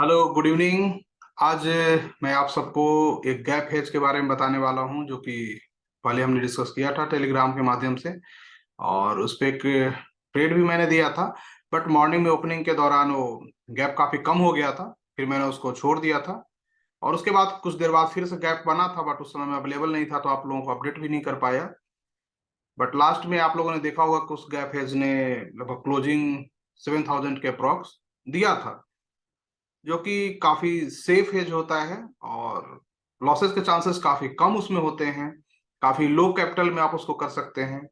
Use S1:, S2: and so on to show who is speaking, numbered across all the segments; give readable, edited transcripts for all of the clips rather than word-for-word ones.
S1: Hello, good evening. आज मैं आप सबको एक गैप हेज के बारे में बताने वाला हूं, जो कि पहले हमने डिस्कस किया था टेलीग्राम के माध्यम से। और उस पे एक ट्रेड भी मैंने दिया था, बट मॉर्निंग में ओपनिंग के दौरान वो गैप काफी कम हो गया था। फिर मैंने उसको छोड़ दिया था। और उसके बाद कुछ देर बाद फिर से गैप बना था, बट उस समय मैं अवेलेबल नहीं था, तो आप लोगों को अपडेट भी नहीं कर पाया। बट लास्ट में आप लोगों ने देखा होगा कि उस गैप हेज ने लगभग क्लोजिंग 7,000 के अप्रॉक्स दिया था, जो कि काफी सेफ हेज होता है। और लॉसेस के चांसेस काफी कम उसमें होते हैं। काफी लो कैपिटल में आप उसको कर सकते हैं।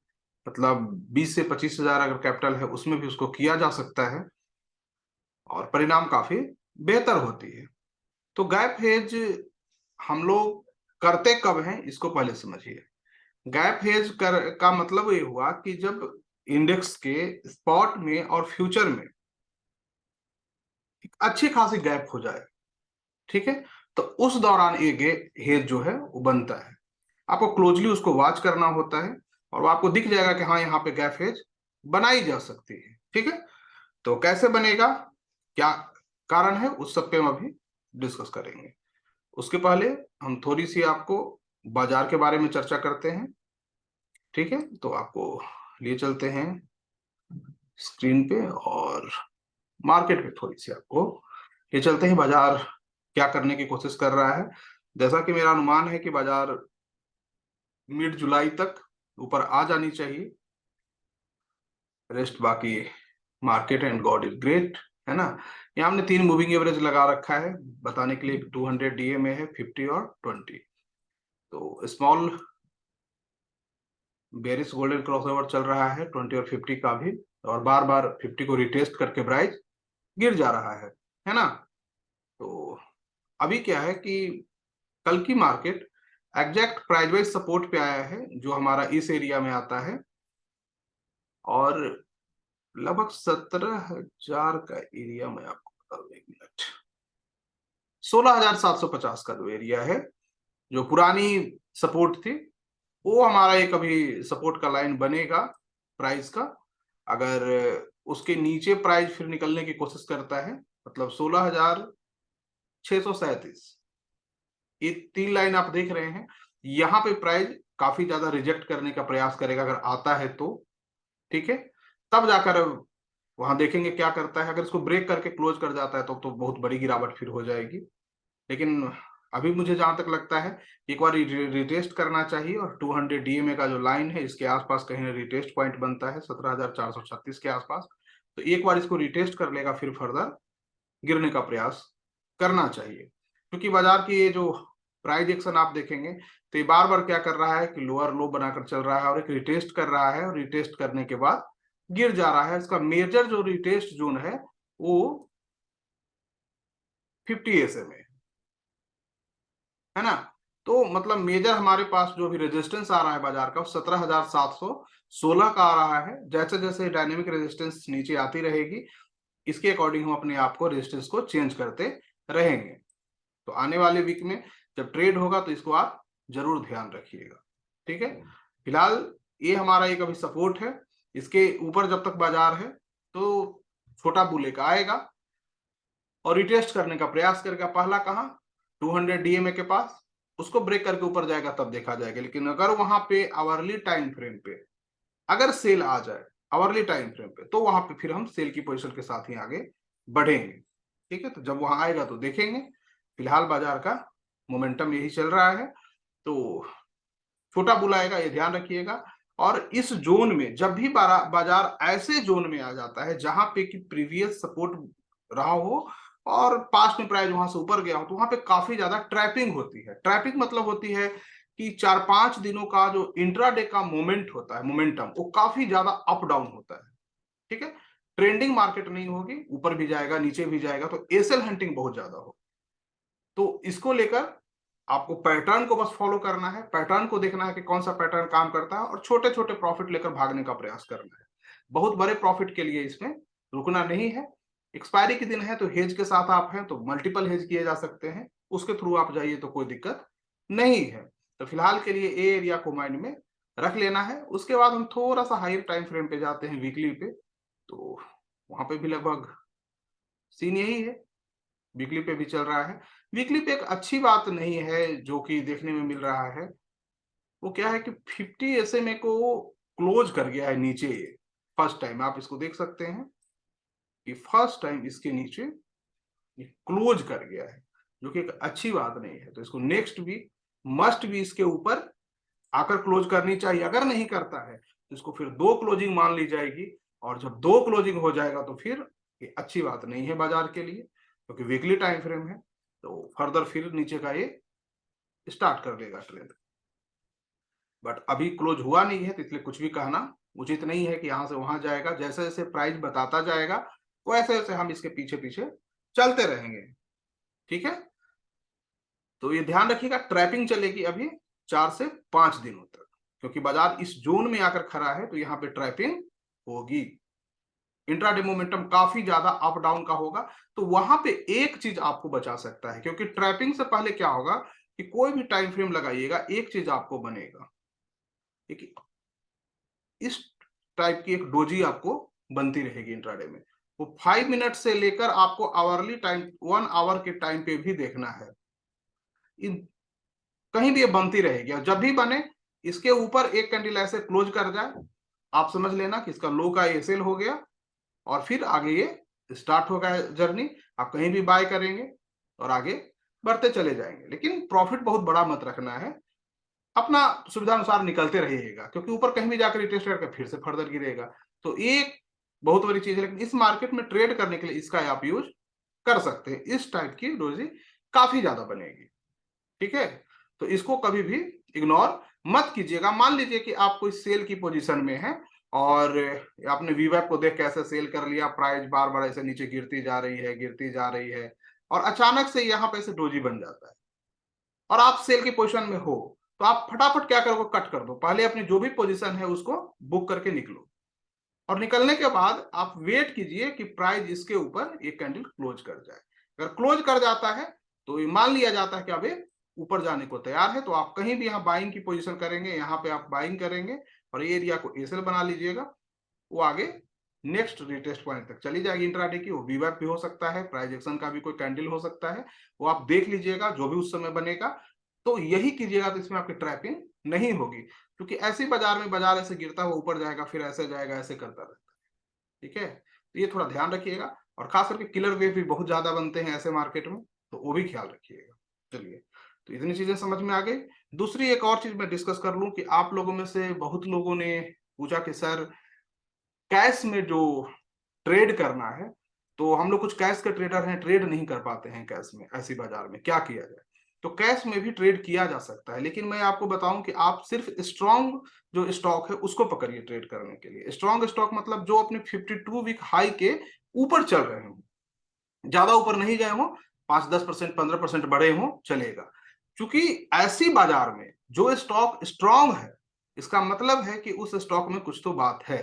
S1: मतलब 20 से 25 हजार अगर कैपिटल है उसमें भी उसको किया जा सकता है, और परिणाम काफी बेहतर होती है। तो गैप हेज हम लोग करते कब हैं, इसको पहले समझिए। गैप हेज का मतलब ये हुआ कि जब इंडेक्स के स्पॉट में और फ्यूचर में एक अच्छी खासी गैप हो जाए, ठीक है, तो उस दौरान ये हेज जो है वो बनता है। आपको क्लोजली उसको वॉच करना होता है, और वो आपको दिख जाएगा कि हाँ, यहाँ पे गैप हेज बनाई जा सकती है। ठीक है, तो कैसे बनेगा, क्या कारण है, उस सब पे हम अभी डिस्कस करेंगे। उसके पहले हम थोड़ी सी आपको बाजार के बारे में चर्चा करते हैं। ठीक है, तो आपको लिए चलते हैं स्क्रीन पे, और मार्केट पे थोड़ी सी आपको ये चलते हैं। बाजार क्या करने की कोशिश कर रहा है। जैसा कि मेरा अनुमान है कि बाजार मिड जुलाई तक ऊपर आ जानी चाहिए। रेस्ट बाकी market and God is great, है ना। यहाँ हमने 3 मूविंग एवरेज लगा रखा है बताने के लिए। 200 डीए में है 50 और 20। तो स्मॉल बेरिश गोल्डन क्रॉसओवर चल रहा है 20 और 50 का भी, और बार बार 50 को रिटेस्ट करके प्राइस गिर जा रहा है ना। तो अभी क्या है कि कल की market exact price wise support पे आया है, जो हमारा इस एरिया में आता है। और लगभग 17,000 का एरिया में आपको बता दूं, 1 मिनट, 16,750 का जो एरिया है, जो पुरानी सपोर्ट थी, वो हमारा एक अभी सपोर्ट का लाइन बनेगा प्राइस का। अगर उसके नीचे प्राइस फिर निकलने की कोशिश करता है, मतलब 16,637, ये 3 लाइन आप देख रहे हैं, यहाँ पे प्राइस काफी ज्यादा रिजेक्ट करने का प्रयास करेगा अगर आता है तो। ठीक है, तब जाकर वहां देखेंगे क्या करता है। अगर इसको ब्रेक करके क्लोज कर जाता है तो बहुत बड़ी गिरावट फिर हो जाएगी। लेकिन अभी मुझे जहां तक लगता है, एक बार रिटेस्ट करना चाहिए, और 200 डीएमए का जो लाइन है इसके आसपास कहीं रिटेस्ट पॉइंट बनता है 17,436 के आसपास। तो एक बार इसको रिटेस्ट कर लेगा, फिर फर्दर गिरने का प्रयास करना चाहिए। क्योंकि बाजार की ये जो प्राइस एक्शन आप देखेंगे, तो ये बार बार क्या कर रहा है कि लोअर लो बनाकर चल रहा है, और एक रिटेस्ट कर रहा है, और रिटेस्ट करने के बाद गिर जा रहा है। इसका मेजर जो रिटेस्ट जोन है वो 50 एसएमए है ना। तो मतलब मेजर हमारे पास जो भी रेजिस्टेंस आ रहा है बाजार का, 17,716 का आ रहा है। जैसे जैसे डायनेमिक रेजिस्टेंस नीचे आती रहेगी, इसके अकॉर्डिंग हम अपने आप को रेजिस्टेंस को चेंज करते रहेंगे। तो आने वाले वीक में जब ट्रेड होगा तो इसको आप जरूर ध्यान रखिएगा। ठीक है, फिलहाल ये हमारा एक अभी सपोर्ट है। इसके ऊपर जब तक बाजार है तो छोटा बुले का आएगा और रिटेस्ट करने का प्रयास करेगा। पहला कहां, 200 डीएमए के पास, उसको ब्रेक करके ऊपर जाएगा तब देखा जाएगा। लेकिन अगर वहां पे आवरली टाइम फ्रेम पे अगर सेल आ जाए, आवरली टाइम फ्रेम पे, तो वहां पे फिर हम सेल की पोजीशन के साथ ही आगे बढ़ेंगे। ठीक है, तो जब वहां आएगा तो देखेंगे। फिलहाल बाजार का मोमेंटम यही चल रहा है, तो छोटा बुलाएगा, ये ध्यान रखिएगा। और इस जोन में जब भी बाजार ऐसे जोन में आ जाता है जहां पे कि प्रीवियस सपोर्ट रहा हो और पास्ट में प्राइस वहां से ऊपर गया हो, तो वहां पे काफी ज्यादा ट्रैपिंग होती है। ट्रैपिंग मतलब होती है कि 4-5 दिनों का जो इंट्राडे का मोमेंट होता है, मोमेंटम, वो काफी ज्यादा अप डाउन होता है। ठीक है, ट्रेंडिंग मार्केट नहीं होगी, ऊपर भी जाएगा नीचे भी जाएगा, तो एसएल हंटिंग बहुत ज्यादा हो। तो इसको लेकर आपको पैटर्न को बस फॉलो करना है, पैटर्न को देखना है कि कौन सा पैटर्न काम करता है, और छोटे छोटे प्रॉफिट लेकर भागने का प्रयास करना है। बहुत बड़े प्रॉफिट के लिए इसमें रुकना नहीं है। एक्सपायरी के दिन है तो हेज के साथ आप हैं तो मल्टीपल हेज किए जा सकते हैं, उसके थ्रू आप जाइए तो कोई दिक्कत नहीं है। तो फिलहाल के लिए ए एरिया को माइंड में रख लेना है। उसके बाद हम थोड़ा सा हायर टाइम फ्रेम पे जाते हैं, वीकली पे। तो वहां पे भी लगभग सीन यही है। वीकली पे भी चल रहा है। वीकली पे एक अच्छी बात नहीं है जो कि देखने में मिल रहा है, वो क्या है कि 50 एसएमए को क्लोज कर गया है नीचे। फर्स्ट टाइम आप इसको देख सकते हैं कि फर्स्ट टाइम इसके नीचे ये क्लोज कर गया है, जो कि एक अच्छी बात नहीं है। तो इसको नेक्स्ट भी मस्ट भी इसके ऊपर आकर क्लोज करनी चाहिए। अगर नहीं करता है तो इसको फिर 2 क्लोजिंग मान ली जाएगी, और जब 2 क्लोजिंग हो जाएगा तो फिर ये अच्छी बात नहीं है बाजार के लिए, क्योंकि वीकली टाइम फ्रेम है। तो फर्दर फिर नीचे का ये स्टार्ट कर देगा ट्रेंड, बट अभी क्लोज हुआ नहीं है, तो इसलिए कुछ भी कहना उचित नहीं है कि यहां से वहां जाएगा। जैसे जैसे प्राइस बताता जाएगा वैसे वैसे हम इसके पीछे पीछे चलते रहेंगे, ठीक है। तो ये ध्यान रखिएगा, ट्रैपिंग चलेगी अभी 4 से 5 दिनों तक, क्योंकि बाजार इस जोन में आकर खड़ा है तो यहाँ पे ट्रैपिंग होगी। इंट्राडे मोमेंटम काफी ज्यादा अप डाउन का होगा, तो वहां पे एक चीज आपको बचा सकता है, क्योंकि ट्रैपिंग से पहले क्या होगा कि कोई भी टाइम फ्रेम लगाइएगा, एक चीज आपको बनेगा, इस टाइप की एक डोजी आपको बनती रहेगी इंट्राडे में। वो 5 मिनट से लेकर आपको आवरली टाइम 1 आवर के टाइम पे भी देखना है, इन कहीं भी ये बनती रहेगी। और जब भी बने इसके ऊपर एक कैंडल ऐसे क्लोज कर जाए, आप समझ लेना कि इसका लो का ये सेल हो गया, और फिर आगे ये स्टार्ट होगा जर्नी। आप कहीं भी बाय करेंगे और आगे बढ़ते चले जाएंगे, लेकिन प्रॉफिट बहुत बड़ा मत रखना है, अपना सुविधा अनुसार निकलते रहिएगा, क्योंकि ऊपर कहीं भी जाकर रिटेस्ट करके फिर से फर्दर गिरेगा। तो एक बहुत बड़ी चीज है, लेकिन इस मार्केट में ट्रेड करने के लिए इसका आप यूज कर सकते हैं। इस टाइप की डोजी काफी ज्यादा बनेगी, ठीक है। तो इसको कभी भी इग्नोर मत कीजिएगा। मान लीजिए कि आप कोई सेल की पोजीशन में है और आपने वीवैप को देख कैसे सेल कर लिया, प्राइस बार बार ऐसे नीचे गिरती जा रही है, गिरती जा रही है, और अचानक से यहाँ पे ऐसे डोजी बन जाता है और आप सेल की पोजीशन में हो, तो आप फटाफट क्या करो, कट कर दो। पहले अपनी जो भी पोजीशन है उसको बुक करके निकलो, और निकलने के बाद आप वेट कीजिए कि प्राइस इसके ऊपर एक कैंडल क्लोज कर जाए। अगर क्लोज कर जाता है तो ये मान लिया जाता है कि अब ये ऊपर जाने को तैयार है, तो आप कहीं भी यहाँ बाइंग की पोजीशन करेंगे, यहाँ पे आप बाइंग करेंगे और ये एरिया को एसएल बना लीजिएगा। वो आगे नेक्स्ट रिटेस्ट पॉइंट तक चली जाएगी इंट्राडे की। वो वीवैप भी हो सकता है, प्राइस एक्शन का भी कोई कैंडल हो सकता है, वो आप देख लीजिएगा जो भी उस समय बनेगा। तो यही कीजिएगा, तो इसमें आपकी ट्रैपिंग नहीं होगी, क्योंकि ऐसे बाजार में बाजार ऐसे गिरता हुआ ऊपर जाएगा, फिर ऐसे जाएगा, ऐसे करता रहता है, ठीक है। तो ये थोड़ा ध्यान रखिएगा, और खास करके किलर वेव भी बहुत ज्यादा बनते हैं ऐसे मार्केट में, तो वो भी ख्याल रखिएगा। चलिए, तो इतनी चीजें समझ में आ गई। दूसरी एक और चीज मैं डिस्कस कर लूं कि आप लोगों में से बहुत लोगों ने पूछा कि सर कैश में जो ट्रेड करना है, तो हम लोग कुछ कैश के ट्रेडर हैं, ट्रेड नहीं कर पाते हैं कैश में, ऐसी बाजार में क्या किया जाए। तो कैश में भी ट्रेड किया जा सकता है, लेकिन मैं आपको बताऊं कि आप सिर्फ स्ट्रॉन्ग जो स्टॉक है उसको पकड़िए ट्रेड करने के लिए। स्ट्रॉन्ग स्टॉक मतलब जो अपने 52 वीक हाई के ऊपर चल रहे हो, ज्यादा ऊपर नहीं गए हो, 5-10%, 15% बढ़े हो, चलेगा। क्योंकि ऐसी बाजार में जो स्टॉक स्ट्रॉन्ग है, इसका मतलब है कि उस स्टॉक में कुछ तो बात है,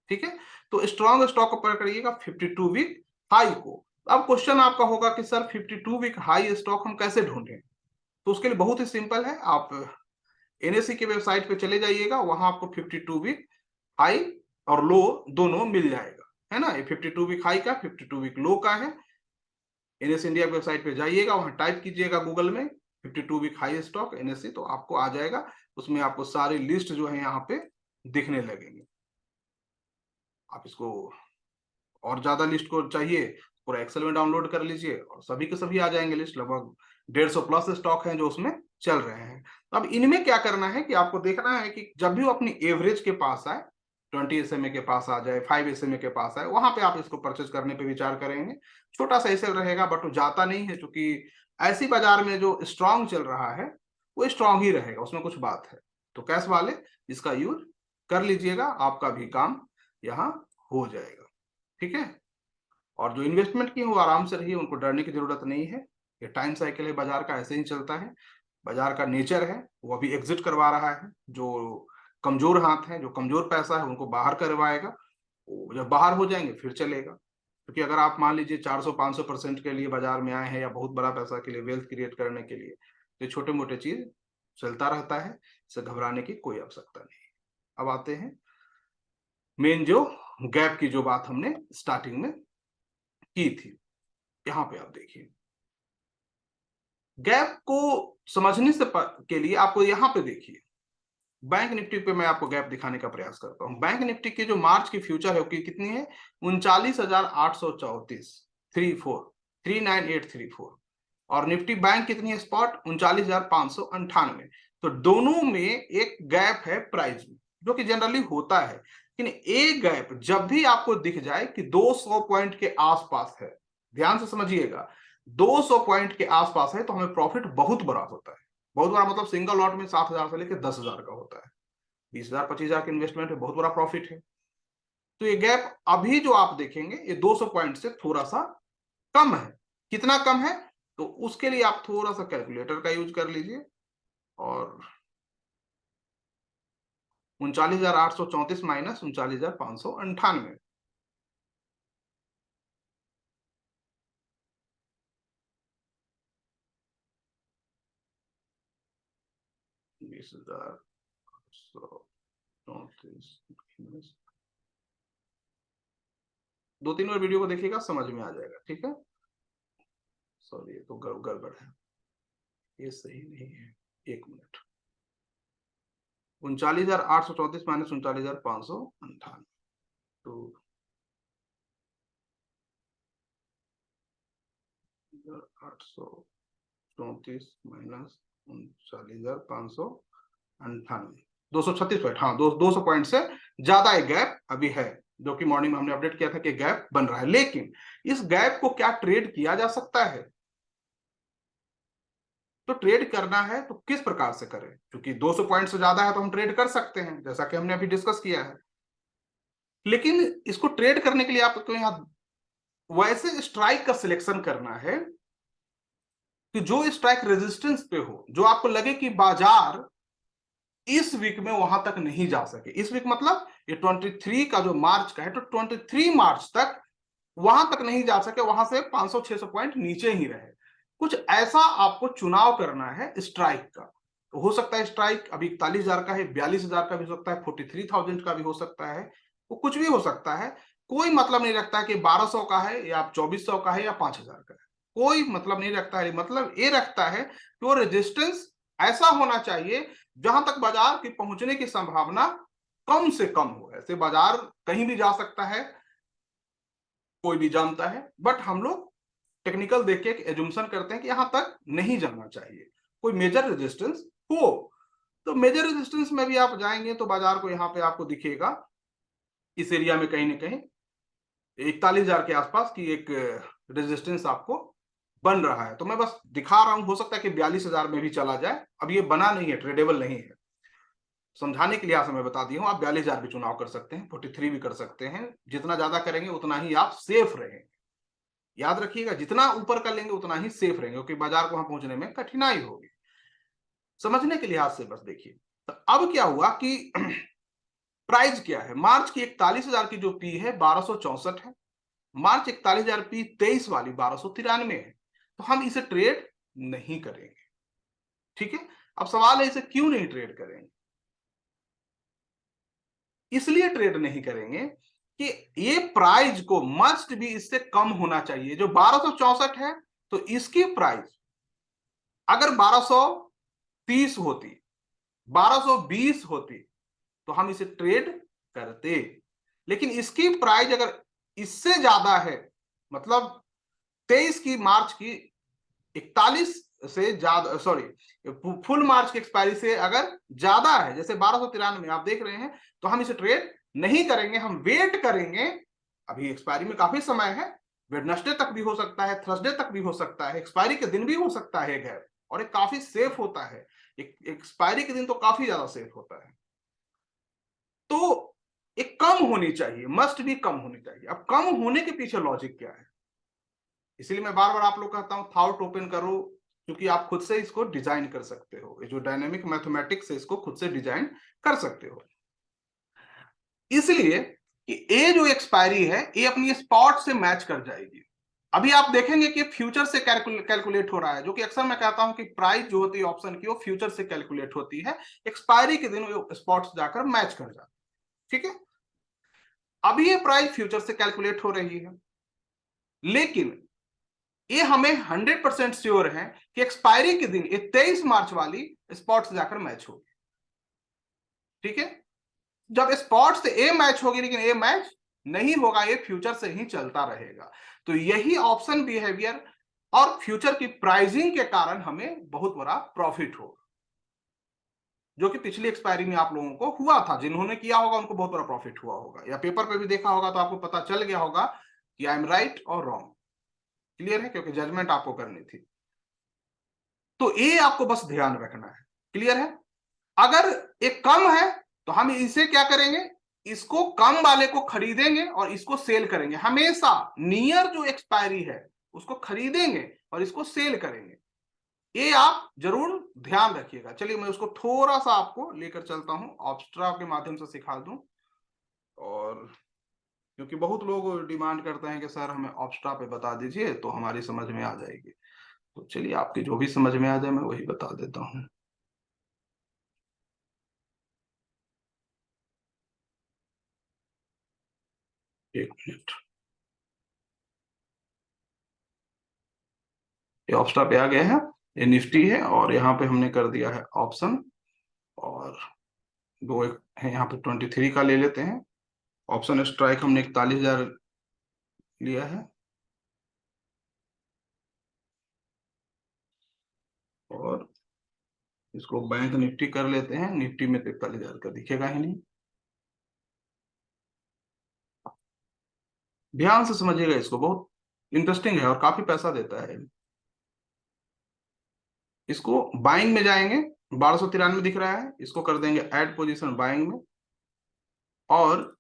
S1: ठीक है। तो स्ट्रॉन्ग स्टॉक को पकड़िएगा 52 वीक हाई को। अब क्वेश्चन आपका होगा कि सर 52 वीक हाई स्टॉक हम कैसे ढूंढें? तो उसके लिए बहुत ही सिंपल है, आप एनएससी की वेबसाइट पे चले जाइएगा, वहां आपको 52 वीक हाई और लो दोनों मिल जाएगा, है ना। ये 52 वीक हाई का, 52 वीक लो का है। एनएस इंडिया वेबसाइट पे जाइएगा, वहां टाइप कीजिएगा गूगल में 52 वीक हाई स्टॉक एनएससी, तो आपको आ जाएगा। उसमें आपको सारी लिस्ट जो है यहाँ पे दिखने लगेंगे। आप इसको और ज्यादा लिस्ट को चाहिए, पूरा एक्सेल में डाउनलोड कर लीजिए और सभी के सभी आ जाएंगे लिस्ट। लगभग 150 प्लस स्टॉक हैं जो उसमें चल रहे हैं। अब इनमें क्या करना है कि आपको देखना है कि जब भी वो अपनी एवरेज के पास आए, 20 एसएमए के पास आ जाए, 5 एसएमए के पास आए, वहां पे आप इसको परचेज करने पे विचार करेंगे। छोटा सा एसएल रहेगा, बट वो जाता नहीं है, क्योंकि ऐसी बाजार में जो स्ट्रांग चल रहा है वो स्ट्रांग ही रहेगा, उसमें कुछ बात है। तो कैश वाले इसका यूज कर लीजिएगा, आपका भी काम यहाँ हो जाएगा, ठीक है। और जो इन्वेस्टमेंट की है वो आराम से रहिए, उनको डरने की जरूरत नहीं है। ये टाइम साइकिल है बाजार का, ऐसे ही चलता है। बाजार का नेचर है, वो अभी एग्जिट करवा रहा है। जो कमजोर हाथ है, जो कमजोर पैसा है, उनको बाहर करवाएगा। जब बाहर हो जाएंगे फिर चलेगा। क्योंकि अगर आप मान लीजिए 400-500% के लिए बाजार में आए हैं, या बहुत बड़ा पैसा के लिए, वेल्थ क्रिएट करने के लिए, तो छोटे मोटे चीज चलता रहता है, इससे घबराने की कोई आवश्यकता नहीं। अब आते हैं मेन जो गैप की जो बात हमने स्टार्टिंग में की थी। यहाँ पे आप देखिए, गैप को समझने से के लिए आपको यहां पे देखिए, बैंक निफ्टी पे मैं आपको गैप दिखाने का प्रयास करता हूं। बैंक निफ्टी की जो मार्च की फ्यूचर है वो कितनी है, 39,834, 39,834, और निफ्टी बैंक कितनी है स्पॉट, 39,598। तो दोनों में एक गैप है प्राइस में, जो कि जनरली होता है। लेकिन एक गैप जब भी आपको दिख जाए कि 200 पॉइंट के आसपास है, ध्यान से समझिएगा, 200 पॉइंट के आसपास है, तो हमें प्रॉफिट बहुत बड़ा होता है। बहुत बड़ा मतलब सिंगल लॉट में 7,000 से लेकर 10,000 का होता है। 20,000 25,000 की इन्वेस्टमेंट में बहुत बड़ा प्रॉफिट है। तो ये गैप अभी जो आप देखेंगे ये 200 पॉइंट से थोड़ा सा कम है। कितना कम है, तो उसके लिए आप थोड़ा सा कैलकुलेटर का यूज कर लीजिए, और 39,834 माइनस 39,598, 20,834, 2-3 बार वीडियो को देखिएगा, समझ में आ जाएगा, ठीक है। सॉरी, ये तो गड़बड़ है, ये सही नहीं है, 1 मिनट। 39,834 माइनस 39,598, तो 834 माइनस 39,598, 236 पॉइंट, हाँ 200 पॉइंट से ज्यादा एक गैप अभी है, जो कि मॉर्निंग में हमने अपडेट किया था कि गैप बन रहा है। लेकिन इस गैप को क्या ट्रेड किया जा सकता है, तो ट्रेड करना है तो किस प्रकार से करें, क्योंकि 200 पॉइंट से ज्यादा है तो हम ट्रेड कर सकते हैं, जैसा कि हमने अभी डिस्कस किया है। लेकिन इसको ट्रेड करने के लिए आपको यहाँ वैसे स्ट्राइक का सिलेक्शन करना है कि जो स्ट्राइक रेजिस्टेंस पे हो, जो आपको लगे कि बाजार इस वीक में वहां तक नहीं जा सके। इस वीक मतलब ये 23 का जो मार्च का है, तो 23 मार्च तक वहां तक नहीं जा सके, वहां से 500-600 पॉइंट नीचे ही रहे। कुछ ऐसा आपको चुनाव करना है स्ट्राइक का। तो हो सकता है स्ट्राइक अभी 41,000 का है, 42,000 का भी हो सकता है, 43,000 का भी हो सकता है, वो कुछ भी हो सकता है। कोई मतलब नहीं रखता कि 1,200 का है या 2,400 का है या 5,000 का है, कोई मतलब नहीं रखता है। मतलब ये रखता है कि वो रेजिस्टेंस ऐसा होना चाहिए जहां तक बाजार की पहुंचने की संभावना कम से कम हो। ऐसे बाजार कहीं भी जा सकता है, कोई भी जानता है, बट हम लोग टेक्निकल देख के एजुम्पशन करते हैं कि यहां तक नहीं जाना चाहिए, कोई मेजर रेजिस्टेंस हो। तो मेजर रेजिस्टेंस में भी आप जाएंगे तो बाजार को यहाँ पे आपको दिखेगा इस एरिया में कहीं ना कहीं 41,000 के आसपास की एक रेजिस्टेंस आपको बन रहा है। तो मैं बस दिखा रहा हूं, हो सकता है कि 42,000 में भी चला जाए। अब ये बना नहीं है, ट्रेडेबल नहीं है, समझाने के लिए मैं बता दी हूँ। आप 42,000 भी चुनाव कर सकते हैं, 43 भी कर सकते हैं। जितना ज्यादा करेंगे उतना ही आप सेफ रहेंगे। याद रखिएगा, जितना ऊपर कर लेंगे उतना ही सेफ रहेंगे, क्योंकि बाजार को वहां पहुंचने में कठिनाई होगी। समझने के लिहाज से बस देखिए, तो अब क्या हुआ कि प्राइस क्या है, मार्च की 41,000 की जो पी है 1,264 है, मार्च 41,000 पी 23 वाली 1,293 है। तो हम इसे ट्रेड नहीं करेंगे, ठीक है। अब सवाल है इसे क्यों नहीं ट्रेड करेंगे। इसलिए ट्रेड नहीं करेंगे कि ये प्राइस को मस्ट भी इससे कम होना चाहिए। जो 1,264 है, तो इसकी प्राइस अगर 1,230 होती, 1,220 होती, तो हम इसे ट्रेड करते। लेकिन इसकी प्राइस अगर इससे ज्यादा है, मतलब 23 की मार्च की 41 से ज्यादा, सॉरी फुल मार्च की एक्सपायरी से अगर ज्यादा है, जैसे 1,293 आप देख रहे हैं, तो हम इसे ट्रेड नहीं करेंगे, हम वेट करेंगे। अभी एक्सपायरी में काफी समय है, वेडनेसडे तक भी हो सकता है, थर्सडे तक भी हो सकता है, एक्सपायरी के दिन भी हो सकता है गैप, और एक काफी सेफ होता है। एक्सपायरी के दिन तो काफी ज्यादा सेफ होता है। तो एक कम होनी चाहिए, मस्ट भी कम होनी चाहिए। अब कम होने के पीछे लॉजिक क्या है, इसीलिए मैं बार बार आप लोग कहता हूं थॉट ओपन करो, क्योंकि आप खुद से इसको डिजाइन कर सकते हो। ये जो डायनेमिक मैथमेटिक्स है, इसको खुद से डिजाइन कर सकते हो। इसलिए कि ये जो एक्सपायरी है ये अपनी स्पॉट से मैच कर जाएगी। अभी आप देखेंगे कि फ्यूचर से कैलकुलेट हो रहा है, जो कि अक्सर मैं कहता हूं कि प्राइस जो होती है ऑप्शन की, वो फ्यूचर से कैलकुलेट होती है, एक्सपायरी के दिन वो स्पॉट से जाकर मैच कर जाती है, ठीक है। अभी ये प्राइस फ्यूचर से कैलकुलेट हो रही है, लेकिन ये हमें 100% श्योर है कि एक्सपायरी के दिन ये 23 मार्च वाली स्पॉट से जाकर मैच होगी। ठीक है, जब स्पॉट से ए मैच होगी लेकिन ए मैच नहीं होगा, ये फ्यूचर से ही चलता रहेगा। तो यही ऑप्शन बिहेवियर और फ्यूचर की प्राइसिंग के कारण हमें बहुत बड़ा प्रॉफिट होगा, जो कि पिछली एक्सपायरी में आप लोगों को हुआ था। जिन्होंने किया होगा उनको बहुत बड़ा प्रॉफिट हुआ होगा, या पेपर पे भी देखा होगा तो आपको पता चल गया होगा कि आई एम राइट और रॉन्ग। क्लियर है, क्योंकि जजमेंट आपको करनी थी। तो ये आपको बस ध्यान रखना है। क्लियर है, अगर एक कम है तो हम इसे क्या करेंगे, इसको कम वाले को खरीदेंगे और इसको सेल करेंगे। हमेशा नियर जो एक्सपायरी है उसको खरीदेंगे और इसको सेल करेंगे। ये आप जरूर ध्यान रखिएगा। चलिए मैं उसको थोड़ा सा आपको लेकर चलता हूं, ऑब्स्ट्रा के माध्यम से सिखा दूं। और क्योंकि बहुत लोग डिमांड करते हैं कि सर हमें ऑब्स्ट्रा पे बता दीजिए तो हमारी समझ में आ जाएगी। तो चलिए आपकी जो भी समझ में आ जाए मैं वही बता देता हूँ। एक मिनट, ये ऑप्स्टा पे आ गया है, ये निफ्टी है और यहाँ पे हमने कर दिया है ऑप्शन। और दो एक है यहाँ पे 23 का ले लेते हैं। ऑप्शन स्ट्राइक हमने 41,000 लिया है और इसको बैंक निफ्टी कर लेते हैं। निफ्टी में 43,000 का दिखेगा ही नहीं। ध्यान से समझिएगा, इसको बहुत इंटरेस्टिंग है और काफी पैसा देता है। इसको बाइंग में जाएंगे, 1293 दिख रहा है, इसको कर देंगे ऐड पोजीशन बाइंग में। और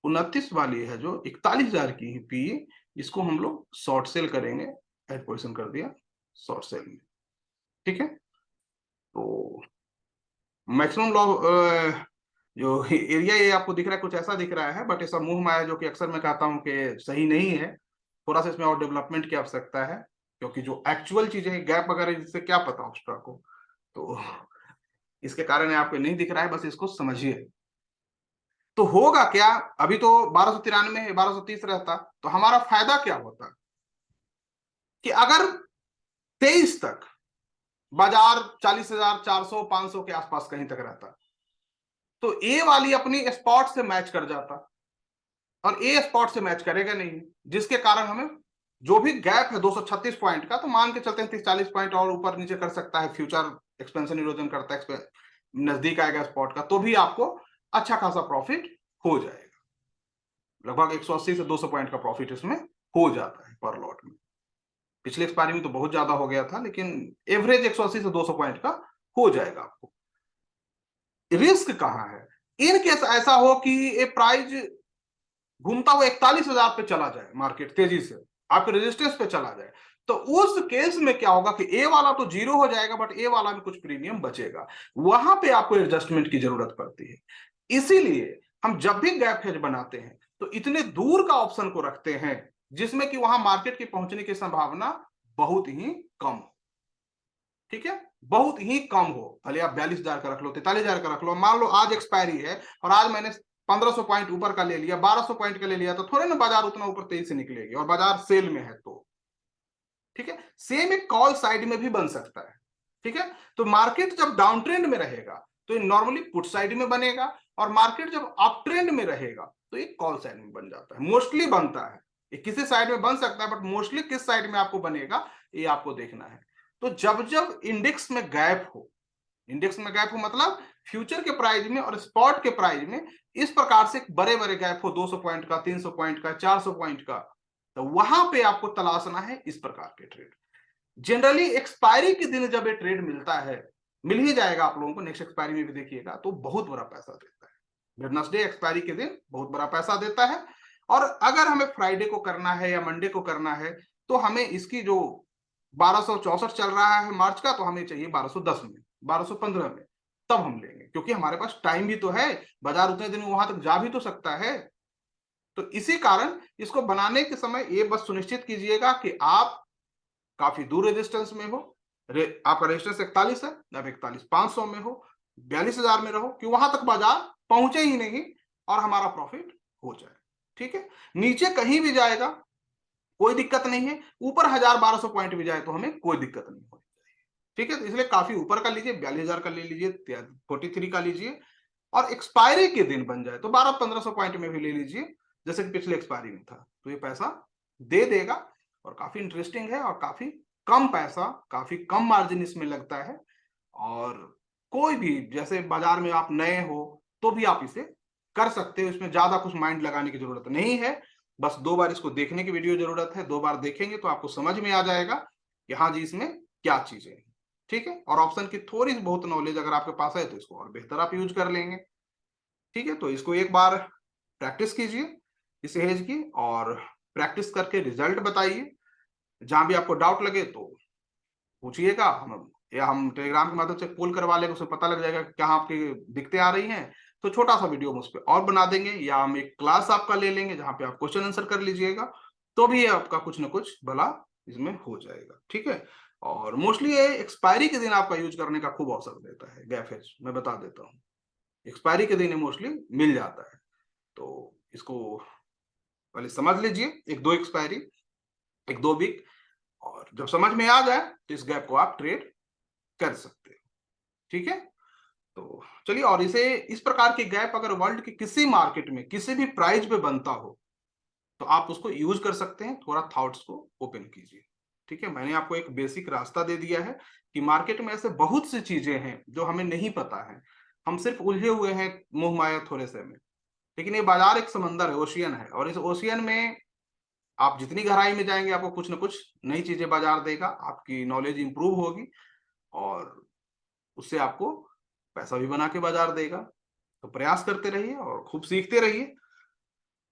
S1: 29 वाली है जो 41,000 की पी, इसको हम लोग शॉर्ट सेल करेंगे। ऐड पोजीशन कर दिया शॉर्ट सेल में। ठीक है, तो मैक्सिमम लॉ जो एरिया ये आपको दिख रहा है कुछ ऐसा दिख रहा है, बट ऐसा मुंह माया जो कि अक्सर मैं कहता हूं कि सही नहीं है। थोड़ा सा इसमें और डेवलपमेंट की आवश्यकता है, क्योंकि जो एक्चुअल चीजें हैं गैप वगैरह जिससे क्या पता ऑब्स्ट्रा को, तो इसके कारण आपको नहीं दिख रहा है, बस इसको समझिए। तो होगा क्या, अभी तो 1293 है, 1230 रहता तो हमारा फायदा क्या होता कि अगर 23 तक बाजार 40,400 500 के आसपास कहीं तक रहता तो ए वाली अपनी स्पॉट से मैच कर जाता, और ए स्पॉट से मैच करेगा नहीं, जिसके कारण हमें जो भी गैप है 236 पॉइंट का, तो मान के चलते हैं 30-40 पॉइंट और ऊपर नीचे कर सकता है। फ्यूचर एक्सपेंशन इरोजन करता है, नजदीक आएगा स्पॉट का तो भी आपको अच्छा खासा प्रॉफिट हो जाएगा। लगभग 180 से 200 पॉइंट का प्रॉफिट इसमें हो जाता है पर लॉट में। पिछले एक्सपायरी में तो बहुत ज्यादा हो गया था, लेकिन एवरेज 180 से 200 पॉइंट का हो जाएगा आपको। रिस्क कहां है, इन केस ऐसा हो कि ये प्राइस घूमता हुआ 41,000 पे चला जाए, मार्केट तेजी से आपके रेजिस्टेंस पे चला जाए, तो उस केस में क्या होगा कि ए वाला तो जीरो हो जाएगा, बट ए वाला में कुछ प्रीमियम बचेगा। वहां पे आपको एडजस्टमेंट की जरूरत पड़ती है। इसीलिए हम जब भी गैप हेज बनाते हैं तो इतने दूर का ऑप्शन को रखते हैं जिसमें कि वहां मार्केट की पहुंचने की संभावना बहुत ही कम हो। ठीक है, बहुत ही कम हो। भले आप 42,000 का रख लो, 43,000 का रख लो, मान लो आज एक्सपायरी है और आज मैंने 1,500 पॉइंट ऊपर का ले लिया, 1,200 पॉइंट का ले लिया, तो थोड़े ना बाजार उतना ऊपर तेजी से निकलेगी, और बाजार सेल में है तो। ठीक है, सेम एक कॉल साइड में भी बन सकता है। ठीक है, तो मार्केट जब डाउन ट्रेंड में रहेगा तो ये नॉर्मली पुट साइड में बनेगा, और मार्केट जब अप ट्रेंड में रहेगा तो ये कॉल साइड में बन जाता है, मोस्टली बनता है। ये किसी साइड में बन सकता है, बट मोस्टली किस साइड में आपको बनेगा ये आपको देखना है। तो जब जब इंडेक्स में गैप हो, इंडेक्स में गैप हो मतलब फ्यूचर के प्राइस में और स्पॉट के प्राइस में इस प्रकार से बड़े बड़े गैप हो, 200 पॉइंट का, 300 पॉइंट का, 400 पॉइंट का, तो वहां पे आपको तलाशना है इस प्रकार के ट्रेड। जनरली एक्सपायरी के दिन जब ये ट्रेड मिलता है, मिल ही जाएगा आप लोगों को, नेक्स्ट एक्सपायरी में भी देखिएगा, तो बहुत बड़ा पैसा देता है। वेडनेसडे एक्सपायरी के दिन बहुत बड़ा पैसा देता है। और अगर हमें फ्राइडे को करना है या मंडे को करना है तो हमें इसकी जो 1264 चल रहा है मार्च का, तो हमें चाहिए 1210 में, 1215 में, तब हम लेंगे, क्योंकि हमारे पास टाइम भी तो है, बाजार उतने दिन वहां तक जा भी तो सकता है। तो इसी कारण इसको बनाने के समय ये बस सुनिश्चित कीजिएगा कि आप काफी दूर रेजिस्टेंस में हो, आपका रेजिस्टेंस 41 है, अब 41,500 में हो, 42,000 में रहो, कि वहां तक बाजार पहुंचे ही नहीं और हमारा प्रॉफिट हो जाए। ठीक है, नीचे कहीं भी जाएगा कोई दिक्कत नहीं है। ऊपर 1000-1200 पॉइंट भी जाए तो हमें कोई दिक्कत नहीं होनी चाहिए, ठीक है। तो इसलिए काफी ऊपर का लीजिए, 42,000 का ले लीजिए, 43 का लीजिए, और एक्सपायरी के दिन बन जाए तो 1200-1500 पॉइंट में भी ले लीजिए, जैसे कि पिछले एक्सपायरी में था, तो ये पैसा दे देगा। और काफी इंटरेस्टिंग है, और काफी कम पैसा, काफी कम मार्जिन इसमें लगता है। और कोई भी, जैसे बाजार में आप नए हो तो भी आप इसे कर सकते हो, इसमें ज्यादा कुछ माइंड लगाने की जरूरत नहीं है। बस 2 बार इसको देखने की वीडियो जरूरत है, 2 बार देखेंगे तो आपको समझ में आ जाएगा कि हाँ जी इसमें क्या चीजें हैं, ठीक है। और ऑप्शन की थोड़ी बहुत नॉलेज अगर आपके पास है तो इसको और बेहतर आप यूज कर लेंगे, ठीक है। तो इसको एक बार प्रैक्टिस कीजिए इस एज की, और प्रैक्टिस करके रिजल्ट बताइए। जहां भी आपको डाउट लगे तो पूछिएगा, हम टेलीग्राम के माध्यम से पोल करवा लेंगे, उसमें पता लग जाएगा कि कहाँ आपकी दिक्कतें आ रही हैं। तो छोटा सा वीडियो हम उस पर और बना देंगे, या हम एक क्लास आपका ले लेंगे जहाँ पे आप क्वेश्चन आंसर कर लीजिएगा, तो भी आपका कुछ ना कुछ भला इसमें हो जाएगा, ठीक है। और मोस्टली ये एक्सपायरी के दिन आपका यूज करने का खूब अवसर देता है गैप हेज, मैं बता देता हूँ। एक्सपायरी के दिन मोस्टली मिल जाता है, तो इसको पहले समझ लीजिए, एक दो एक्सपायरी, एक दो वीक, और जब समझ में आ जाए तो इस गैप को आप ट्रेड कर सकते हो, ठीक है। तो चलिए, और इसे इस प्रकार के गैप अगर वर्ल्ड के किसी मार्केट में किसी भी प्राइस पे बनता हो तो आप उसको यूज कर सकते हैं। थोड़ा थॉट्स को ओपन कीजिए, ठीक है। मैंने आपको एक बेसिक रास्ता दे दिया है कि मार्केट में ऐसे बहुत सी चीजें हैं जो हमें नहीं पता है, हम सिर्फ उलझे हुए हैं मोह माया थोड़े से में। लेकिन ये बाजार एक समंदर है, ओशियन है, और इस ओशियन में आप जितनी गहराई में जाएंगे आपको कुछ ना कुछ नई चीजें बाजार देगा, आपकी नॉलेज इंप्रूव होगी, और उससे आपको पैसा भी बना के बाजार देगा। तो प्रयास करते रहिए और खूब सीखते रहिए।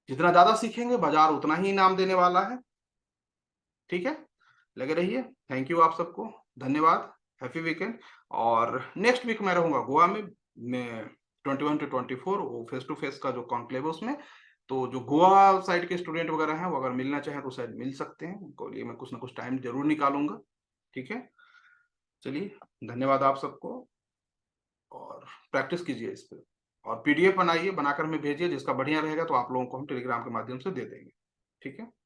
S1: जितना ज्यादा सीखेंगे बाजार उतना ही इनाम देने वाला है, ठीक है। लगे रहिए। थैंक यू आप सबको, धन्यवाद। Happy weekend. और नेक्स्ट वीक मैं रहूंगा गोवा में, मैं 21 से 24 वो फेस टू फेस का जो कॉन्क्लेव है उसमें। तो जो गोवा साइड के स्टूडेंट वगैरह हैं वो अगर मिलना चाहें तो शायद मिल सकते हैं, उनको लिए मैं कुछ ना कुछ टाइम जरूर निकालूंगा, ठीक है। चलिए, धन्यवाद आप सबको, और प्रैक्टिस कीजिए इस पे, और पीडीएफ बनाइए, बनाकर हमें भेजिए, जिसका बढ़िया रहेगा तो आप लोगों को हम टेलीग्राम के माध्यम से दे देंगे, ठीक है।